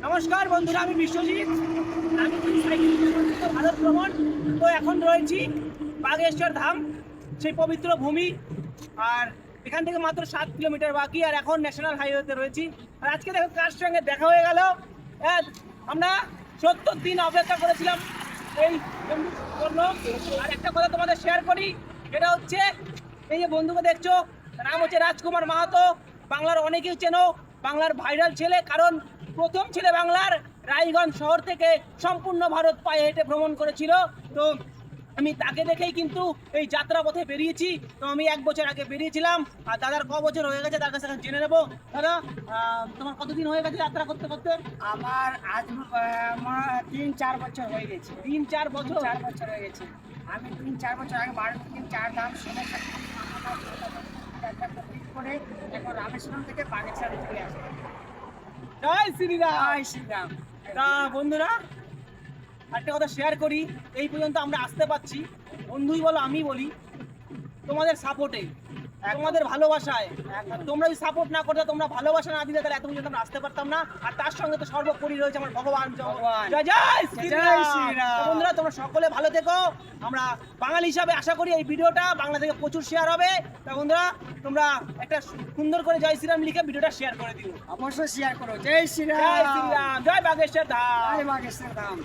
নমস্কার বন্ধুরা, আমি বিশ্বজিৎ। আমি ভারত ভ্রমণ তো এখন রয়েছি বাগেশ্বর ধাম, সেই পবিত্র ভূমি। আর এখান থেকে মাত্র 7 কিলোমিটার বাকি, আর এখন ন্যাশনাল হাইওয়েতে রয়েছি। আর আজকে দেখো কার সঙ্গে দেখা হয়ে গেল। আমরা 70 দিন অপেক্ষা করেছিলাম এই বন্ধুর জন্য। আর একটা কথা তোমাদের শেয়ার করি, যেটা হচ্ছে এই যে বন্ধুকে দেখছো, নাম হচ্ছে রাজকুমার মাহাতো। বাংলার অনেকেই চেনো, বাংলার ভাইরাল ছেলে, কারণ প্রথম ছেলে বাংলার রায়গঞ্জ শহর থেকে সম্পূর্ণ ভারত পায়ে হেঁটে ভ্রমণ করেছিল। তো আমি তাকে দেখেই কিন্তু এই যাত্রা পথে বেরিয়েছি। তো আমি 1 বছর আগে বেরিয়েছিলাম, আর দাদার ক বছর হয়ে গেছে তার কাছে জেনে নেবো। দাদা, তোমার কতদিন হয়ে গেছে যাত্রা করতে করতে? আমার আজ 3-4 বছর হয়ে গেছে। 3-4 বছর 4 বছর হয়ে গেছে। আমি 3-4 বছর আগে 12 ধাম শুনে করে এখন রামেশ্বরম থেকে বাগেশ্বর চলে আসি। জয় শ্রীরাম। জয় শ্রীরাম। তা বন্ধুরা, একটা কথা শেয়ার করি, এই পর্যন্ত আমরা আসতে পারছি, বন্ধুই বলো আমি বলি, তোমাদের সাপোর্টে, তোমাদের ভালোবাসায়। তোমরা যদি সাপোর্ট না করতে, তোমরা ভালোবাসা না দিলে, তাহলে এত পর্যন্ত আমরা আসতে পারতাম না। আর তার সঙ্গে তো সর্বোপরি রয়েছে আমার ভগবান। জয় জয় শ্রীরাম। বন্ধুরা, তোমরা সকলে ভালো থেকো। আমরা বাঙালি হিসাবে আশা করি এই ভিডিওটা বাংলা থেকে প্রচুর শেয়ার হবে। তা বন্ধুরা, তোমরা একটা সুন্দর করে জয় শ্রীরাম লিখে ভিডিওটা শেয়ার করে দিও। অবশ্যই শেয়ার করো। জয় শ্রীরাম। জয় শ্রীরাম, জয় বাগেশ্বর ধাম। জয় বাগেশ্বর ধাম।